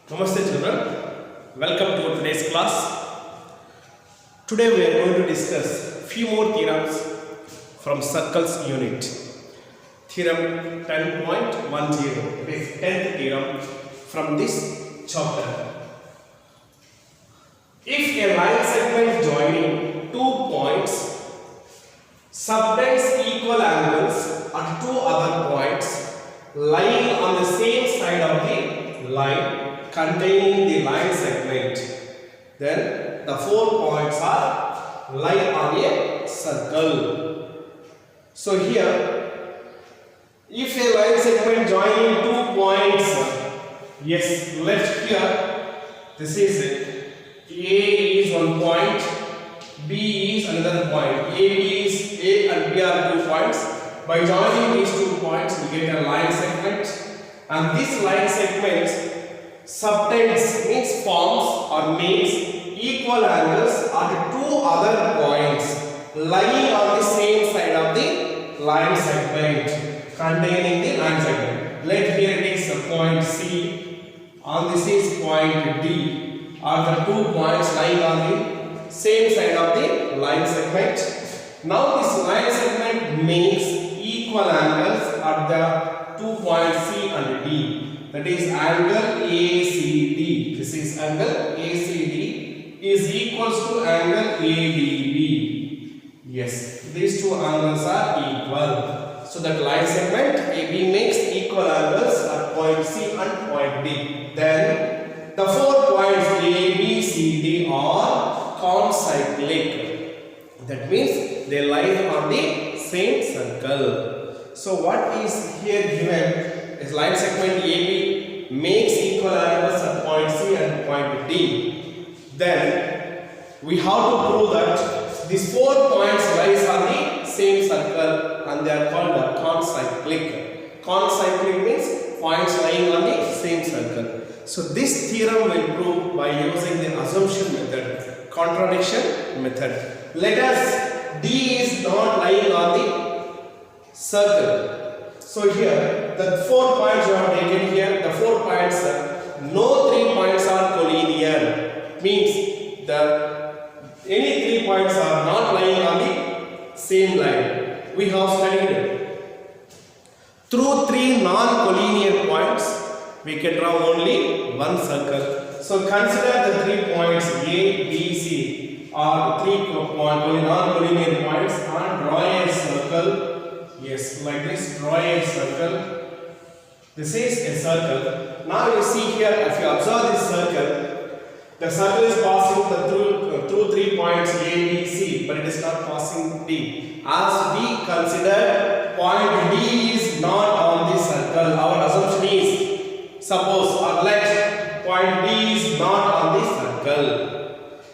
Namaste children, welcome to today's class. Today we are going to discuss few more theorems from circles unit. Theorem 10.10, it is 10th theorem from this chapter. If a line segment joining two points subtends equal angles at two other points lying on the same side of the line containing the line segment, then the 4 points are lie on a circle. So here, if a line segment joining 2 points, yes, left here, this is it. A is 1 point, B is another point. A and B are 2 points. By joining these 2 points, we get a line segment, and this line segment subtends means forms or makes equal angles at two other points lying on the same side of the line segment containing the line segment. Let here it is point C and this is point D are the 2 points lying on the same side of the line segment. Now this line segment makes equal angles at the 2 points C and D. That is angle ACD. This is angle ACD is equals to angle ADB. Yes, these two angles are equal. So that line segment AB makes equal angles at point C and point D. Then the 4 points A, B, C, D are concyclic. That means they lie on the same circle. So what is here given? Is line segment AB makes equal angles at point C and point D. Then we have to prove that these 4 points lies on the same circle and they are called the concyclic. Concyclic means points lying on the same circle. So this theorem will prove by using the assumption method, contradiction method. Let us D is not lying on the circle. So here, the 4 points you have taken here, the 4 points, no 3 points are collinear. Means any 3 points are not lying on the same line. We have studied through 3 non-collinear points, we can draw only one circle. So consider the 3 points A, B, C are 3 non-collinear points and draw a circle. Yes, like this, draw a circle. This is a circle. Now you see here, if you observe this circle, the circle is passing through 3 points A, B, C, but it is not passing D. As we consider point D is not on this circle, our assumption is, suppose or let point D is not on this circle.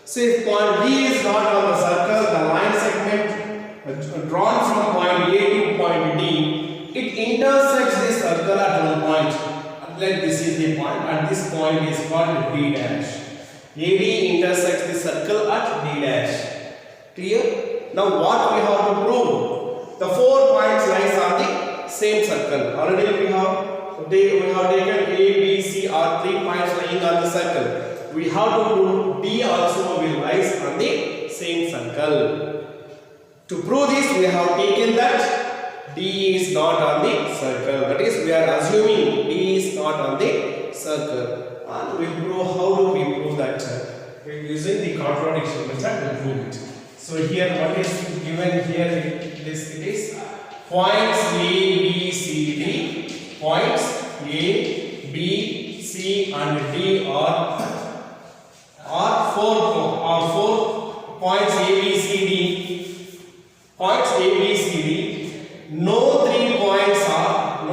So if point D is not on the circle, the line segment drawn from point A to point D, it intersects this circle at one point. Let this is the point, and this point is called D dash. AD intersects the circle at D dash. Clear? Now what we have to prove? The 4 points lies on the same circle. Already we have taken A, B, C are 3 points lying on the circle. We have to prove D also will lie on the same circle. To prove this, we have taken that D is not on the circle. That is, we are assuming D is not on the circle. And we will prove, how do we prove that? Using the contradiction method, we prove it. So here, what is given here? It is points A, B, C, D. Points A, B, C, and D are 4 points A, B, C, D. Points A, B, C, D. No 3 points are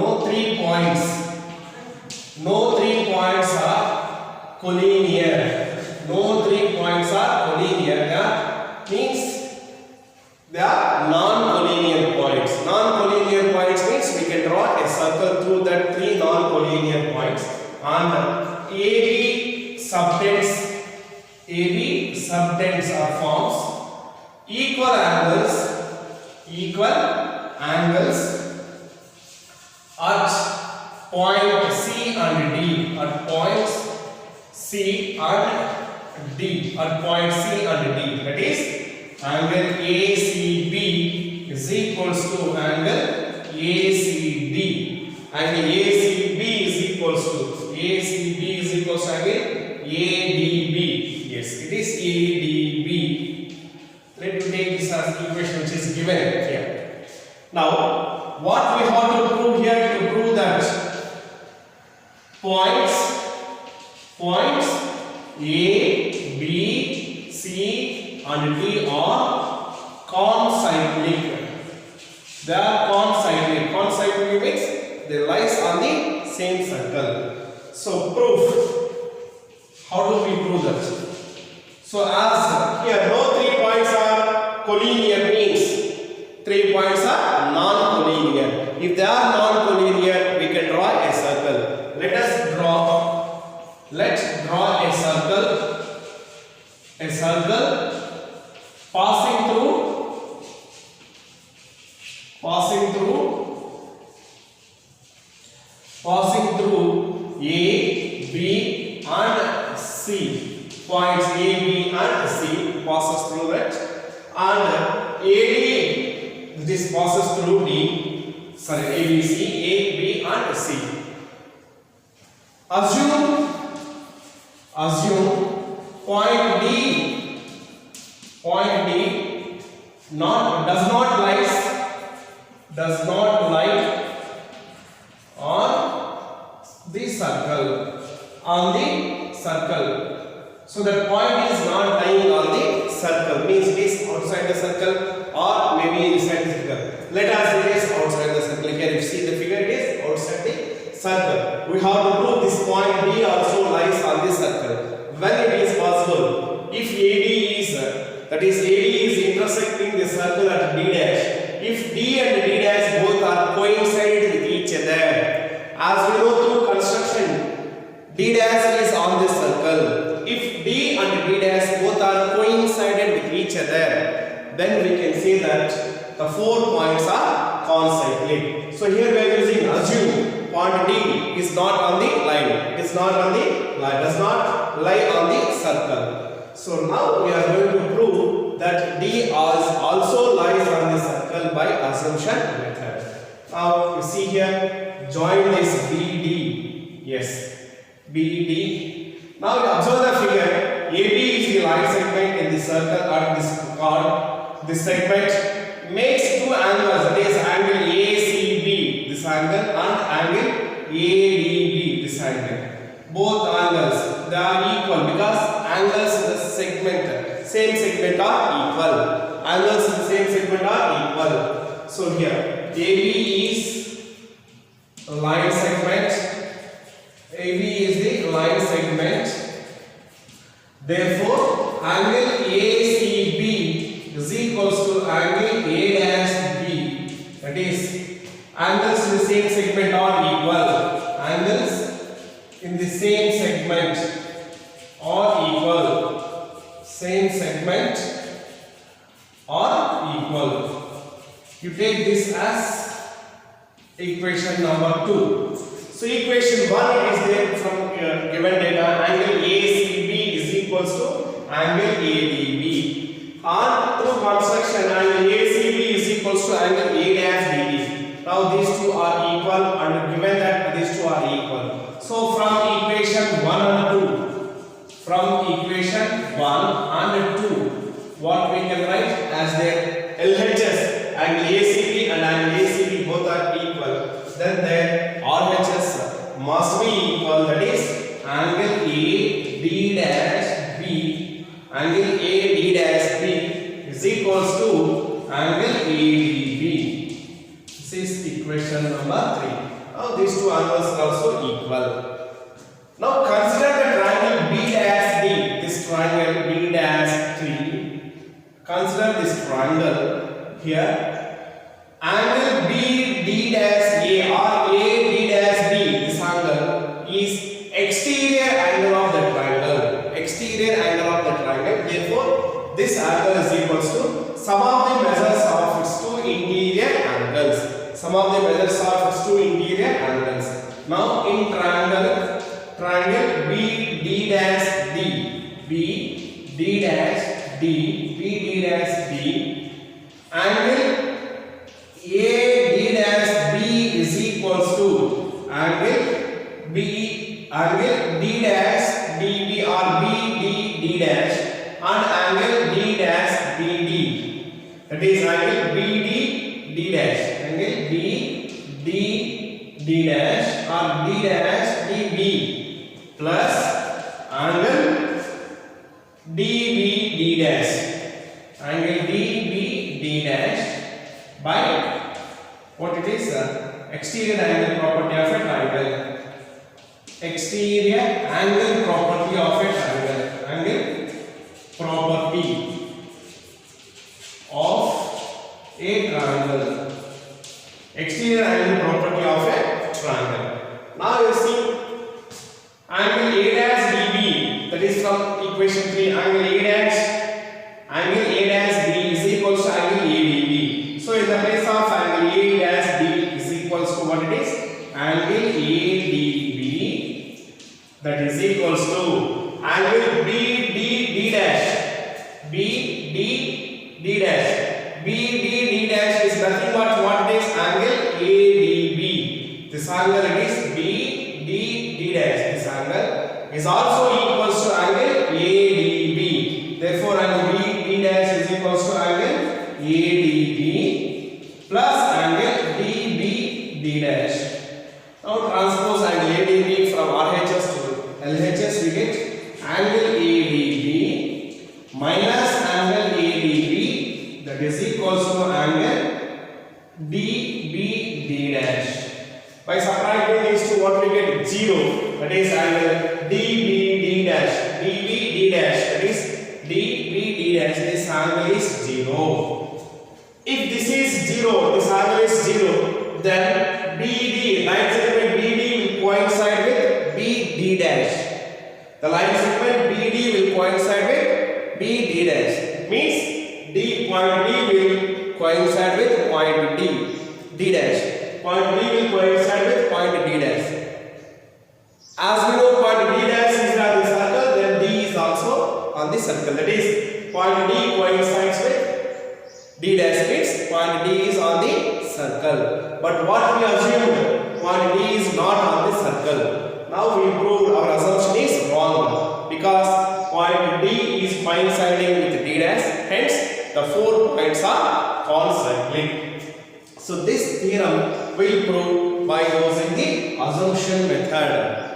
collinear. No 3 points are collinear. That means they are non-collinear points. Non-collinear points means we can draw a circle through that 3 non-collinear points. And AB subtends or forms equal angles at point C and D, at points C and D, or point C and D. That is angle ACB is equals to angle ACD. Angle ACB is equals to angle ADB. Yes, it is ADB. Let me take this as equation which is given here. Now, what we have to prove here, to prove that points A, B, C and D are concyclic. They are concyclic. Concyclic means they lies on the same circle. So proof. How do we prove that? So as here no 3 points are collinear, means 3 points are non-collinear. If they are non-collinear, we can draw a circle. Let's draw a circle passing through A, B and C. Points A, B and C passes through that, and AD, this passes through D, sorry, ABC, A, B and C. Assume point D does not lie on the circle. So that point is not lying on the circle, means it is outside the circle or maybe inside the circle. Let us say it is outside the circle. Here if you see the figure, it is outside the circle. We have to prove this point D also lies on the circle. When it is possible, if AD is, that is AD is intersecting the circle at D dash, if D and D dash both are coincided with each other, as we know through construction, D dash is on the circle. If D and D dash both are coincided with each other, then we can say that the 4 points are concyclic. So here we are using assume point D is not on the line. It is not on the line, does not lie on the circle. So now we are going to prove that D also lies on the circle by assumption method. Now you see here, join this BD. Yes, BD. Now you observe the figure. AB is the line segment in the circle at this chord. This segment makes 2 angles, that is angle ACB, this angle, and angle ADB, this angle. Both angles, they are equal because angles in the segment, same segment are equal. Angles in the same segment are equal. So here, AB is line segment. AB is the line segment. Therefore, angle ACB is equals to angle A dash B. That is, angles in the same segment are equal. Angles in the same segment are equal. Same segment are equal. You take this as equation number 2. So equation 1 is there from given data, angle ACB is equals to angle ADB. And through construction, angle ACB is equals to angle A dash DB. Now these two are equal, and given that these two are equal. So from equation 1 and 2, what we can write as their LHS, angle ACB and angle ACB both are equal. Then their RHS must be equal, that is angle AD dash B, angle AD dash B is equals to angle ADB. This is equation number 3. Now these two angles are also equal. Now consider the triangle B dash D, this triangle B dash 3. Consider this triangle here. Angle BD dash A or AD dash B, this angle is exterior angle of the triangle. Exterior angle of the triangle. Therefore, this angle is equals to sum of the measures of its 2 interior angles. Sum of the measures of its 2 interior angles. Now in triangle BD dash BD dash D, angle AD dash B is equals to angle D dash DB or BD dash and angle D dash BD. That is angle BD D dash, angle D dash or D dash DB plus angle DB D dash, angle DB D dash by what it is, exterior angle property of a triangle. Exterior angle property of a triangle, angle property of a triangle, exterior angle property of a triangle. Now you see angle A dash DB, that is from equation 3, angle A dash B is equals to angle ADB. So in the place of angle A dash D is equals to what it is, angle ADB, that is equals to angle BD dash, BD dash, BD dash is nothing but what it is, angle ADB. This angle it is BD dash. This angle is also equals to angle ADB. Therefore, angle BD dash is equals to angle ADB plus angle DBD dash. Now transpose angle ADB from RHS to LHS, we get angle ADB minus angle ADB, that is equals to angle DBD dash. By subtracting these two, what we get? 0. That is angle DBD dash, DBD dash, that is DBD dash. This angle is 0. If this is 0, this angle is 0, then BD, line segment BD will coincide with BD dash. The line segment BD will coincide with BD dash. It means D, point D will coincide with point D dash. Point D will coincide with point D dash. As we know, point D dash is on the circle, then D is also on the circle. That is, point D coincides with D dash, means point D is on the circle. But what we assumed, point D is not on the circle. Now we proved our assumption is wrong because point D is coinciding with D dash, hence the 4 points are concyclic. So this theorem will prove by using the assumption method.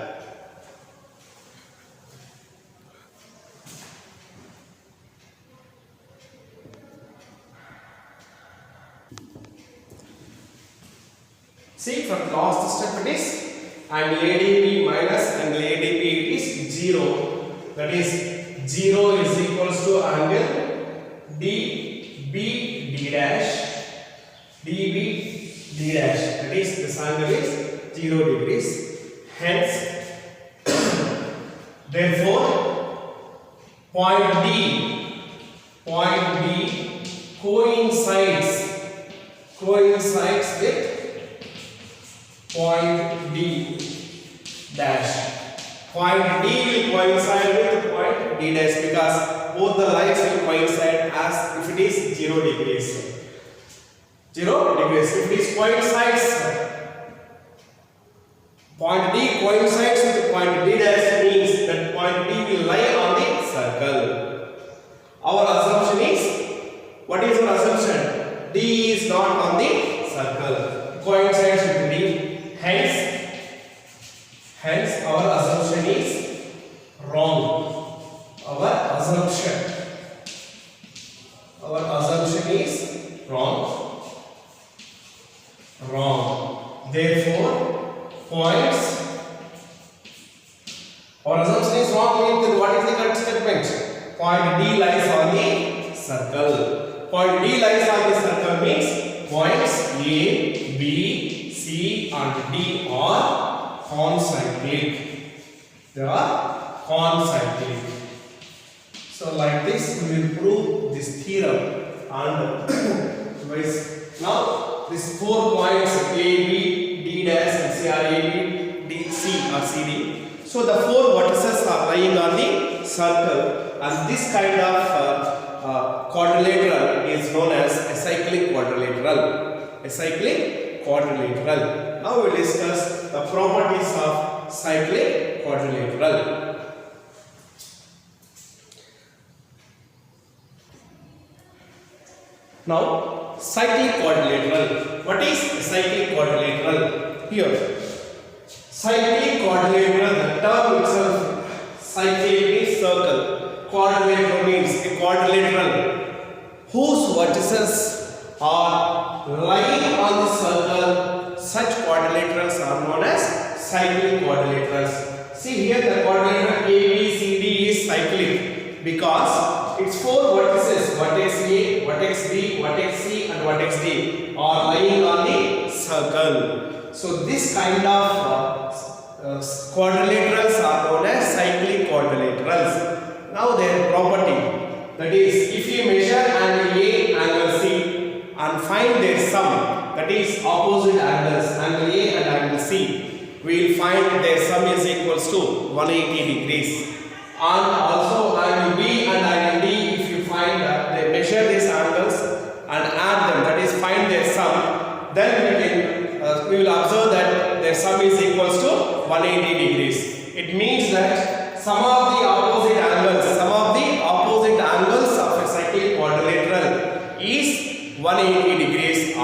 See, from last step it is angle ADB minus angle ADB is 0. That is 0 is equals to angle DBD dash, DBD dash. That is, this angle is 0 degrees. Hence, therefore, point D coincides with point D dash. Point D will coincide with point D dash because both the lines will coincide as if it is 0 degrees. 0 degrees. If it is coincides, point D coincides with point D dash means that point D will lie on the circle. Our assumption is, what is our assumption? D is not on the circle. Coincides with D. Hence our assumption is wrong. Our assumption is wrong. Therefore, points. Our assumption is wrong. Then what is the correct statement? Point D lies on the circle. Point D lies on the circle means points A, B, C and D are concyclic. They are concyclic. So like this we will prove this theorem. And now these 4 points A, B, D dash and C are A, B, D, C or CD. So the 4 vertices are lying on the circle, and this kind of quadrilateral is known as acyclic quadrilateral. Acyclic quadrilateral. Now we will discuss the properties of cyclic quadrilateral. Now, cyclic quadrilateral. What is cyclic quadrilateral? Here, cyclic quadrilateral, the term itself, cyclic means circle. Quadrilateral means a quadrilateral whose vertices are lying on the circle. Such quadrilaterals are known as cyclic quadrilaterals. See here, the quadrilateral ABCD is cyclic because its four vertices, vertex A, vertex B, vertex C and vertex D are lying on the circle. So this kind of quadrilaterals are known as cyclic quadrilaterals. Now their property, that is, if you measure angle A, angle C and find their sum, that is opposite angles, angle A and angle C, we will find their sum is equals to 180 degrees. And also angle B and angle D, if you find they measure these angles and add them, that is find their sum, then we will observe that their sum is equals to 180 degrees. It means that some of the opposite angles of a cyclic quadrilateral is 180 degrees, or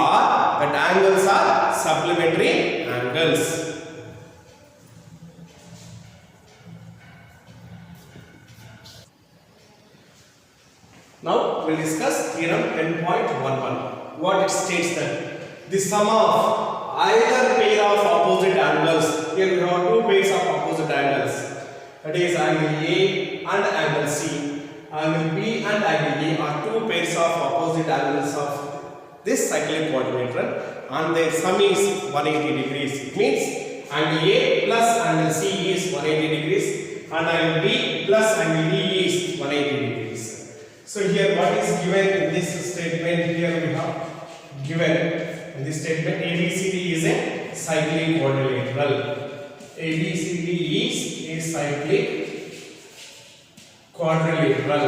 that angles are supplementary angles. Now we will discuss theorem 10.11. What it states that the sum of either pair of opposite angles, here we have two pairs of opposite angles, that is angle A and angle C, angle B and angle A are two pairs of opposite angles of this cyclic quadrilateral and their sum is 180 degrees. It means angle A plus angle C is 180 degrees and angle B plus angle D is 180 degrees. So here what is given in this statement, here we have given in this statement ABCD is a cyclic quadrilateral. ABCD is a cyclic quadrilateral.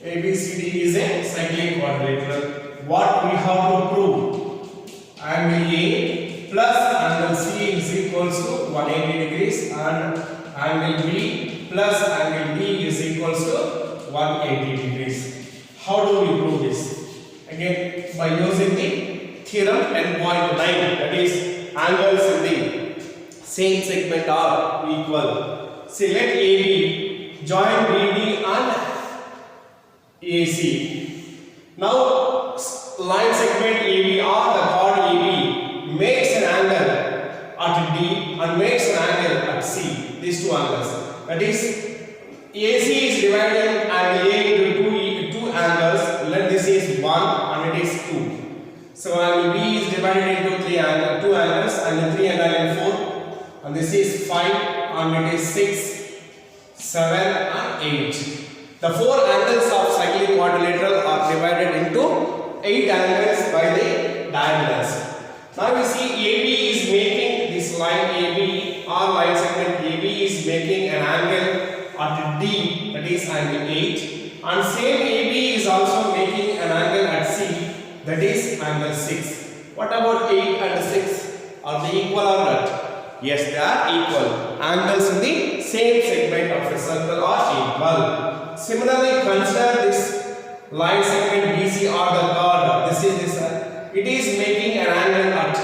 ABCD is a cyclic quadrilateral. What we have to prove? Angle A plus angle C is equals to 180 degrees and angle B plus angle D is equals to 180 degrees. How do we prove this? Again, by using the theorem 10.9, that is angles in the same segment are equal. Say let AB join BD and AC. Now line segment AB or the chord AB makes an angle at D and makes an angle at C. These two angles. That is, AC is dividing angle A into two angles. Let this is 1 and it is 2. So angle B is divided into two angles, angle 3 and angle 4. And this is 5 and it is 6, 7 and 8. The four angles of cyclic quadrilateral are divided into 8 angles by the diagonals. Now we see AB is making this line AB or line segment AB is making an angle at D, that is angle 8, and same AB is also making an angle at C, that is angle 6. What about 8 and 6? Are they equal or not? Yes, they are equal. Angles in the same segment of a circle are equal. Similarly, consider this line segment BC or the chord. This is this. It is making an angle at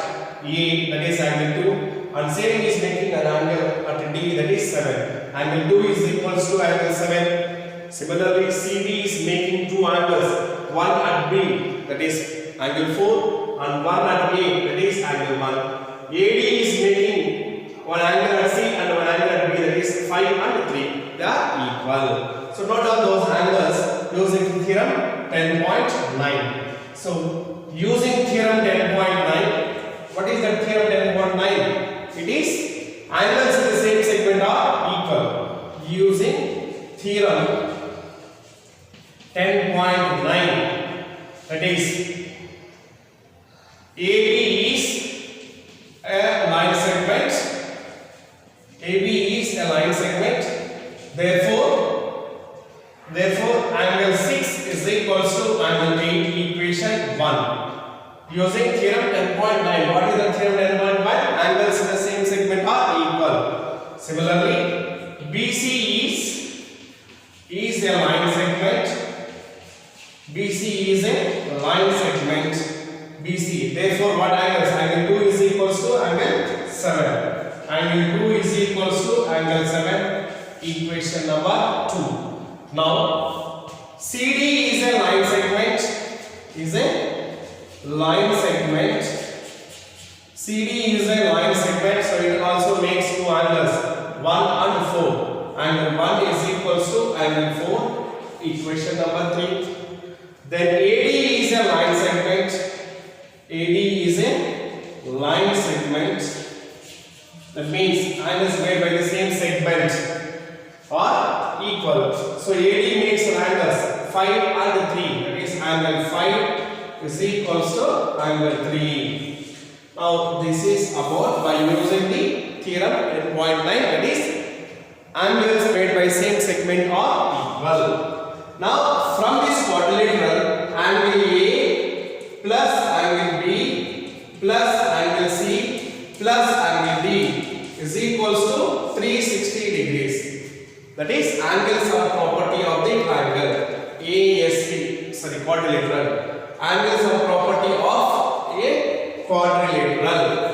A, that is angle 2, and same is making an angle at D, that is 7. Angle 2 is equals to angle 7. Similarly, CD is making two angles, one at B, that is angle 4, and one at A, that is angle 1. AD is making one angle at C and one angle at B, that is 5 and 3. They are equal. So note all those angles using theorem 10.9. So using theorem 10.9, what is that theorem 10.9? It is angles in the same segment are equal. Using theorem 10.9, that is AB is a line segment. AB is a line segment. Therefore, 10.9. What is the theorem 10.1? Angles in the same segment are equal. Similarly, BC is a line segment. BC is a line segment. BC. Therefore, what angles? Angle 2 is equals to angle 7. Angle 2 is equals to angle 7. Equation number 2. Now, CD is a line segment. CD is a line segment, so it also makes two angles, 1 and 4. Angle 1 is equals to angle 4. Equation number 3. Then AD is a line segment. AD is a line segment. That means angles made by the same segment are equal. So AD makes angles 5 and 3. That is angle 5 is equals to angle 3. Now this is about by using the theorem 10.9, that is angles made by same segment are equal. Now from this quadrilateral, angle A plus angle B plus angle C plus angle D is equals to 360 degrees. That is angles are property of the triangle ASP, quadrilateral. Angles are property of a quadrilateral.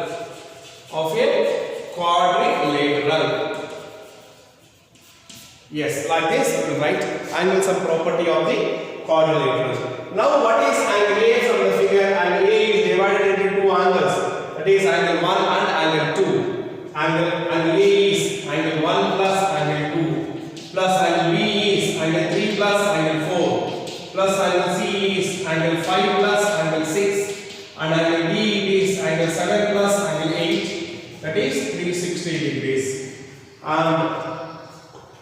Yes, like this we will write angles are property of the quadrilateral. Now what is angle A from the figure? Angle A is divided into two angles. That is angle 1 and angle 2. Angle A is angle 1 plus angle 2 plus angle B is angle 3 plus angle 4 plus angle C is angle 5 plus angle 6 and angle D is angle 7 plus angle 8, that is 360 degrees. And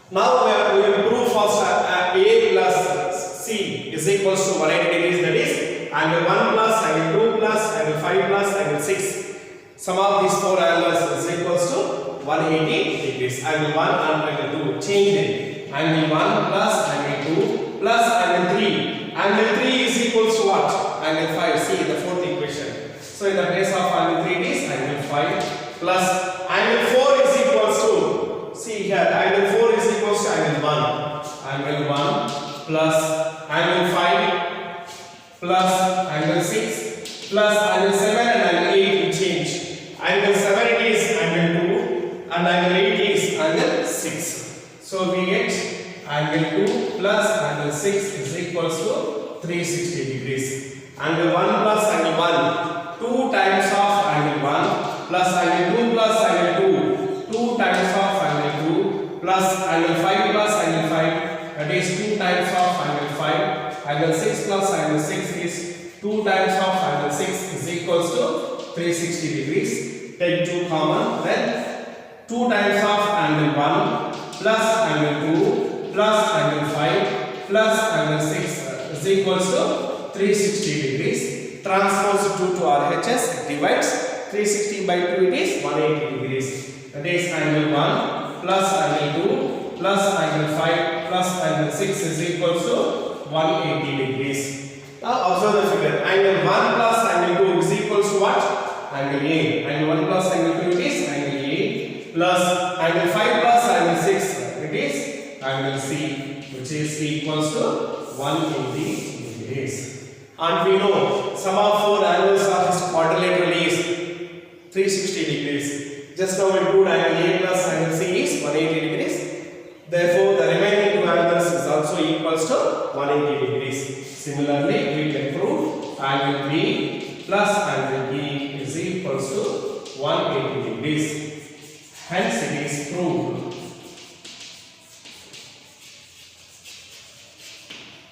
now we will prove first A plus C is equals to 180 degrees, that is angle 1 plus angle 2 plus angle 5 plus angle 6. Sum of these four angles is equals to 180 degrees. Angle 1 and angle 2 change it. Angle 1 plus angle 2 plus angle 3. Angle 3 is equals to what? Angle 5. See the fourth equation. So in the place of angle 3 it is angle 5 plus angle 4 is equals to, see here, angle 4 is equals to angle 1. Angle 1 plus angle 5 plus angle 6 plus angle 7 and angle 8 will change. Angle 7 it is angle 2 and angle 8 is angle 6. So we get angle 2 plus angle 6 is equals to 360 degrees. Angle 1 plus angle 1, 2 times of angle 1 plus angle 2 plus angle 2, 2 times of angle 2 plus angle 5 plus angle 5, that is 2 times of angle 5. Angle 6 plus angle 6 is 2 times of angle 6 is equals to 360 degrees. Take 2 common, then 2 times of angle 1 plus angle 2 plus angle 5 plus angle 6 is equals to 360 degrees. Transpose 2 to RHS, divides 360 by 2, it is 180 degrees. That is angle 1 plus angle 2 plus angle 5 plus angle 6 is equals to 180 degrees. Now observe the figure. Angle 1 plus angle 2 is equals to what? Angle A. Angle 1 plus angle 2 is angle A plus angle 5 plus angle 6 it is angle C, which is equals to 180 degrees. And we know sum of four angles of this quadrilateral is 360 degrees. Just now we proved angle A plus angle C is 180 degrees. Therefore, the remaining two angles is also equals to 180 degrees. Similarly, we can prove angle B plus angle B is equals to 180 degrees. Hence, it is proved.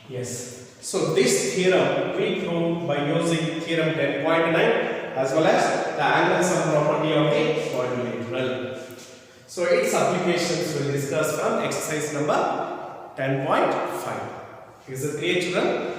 Yes. So this theorem we proved by using theorem 10.9 as well as the angles and property of the quadrilateral. So its applications we will discuss from exercise number 10.5. Is it clear, children?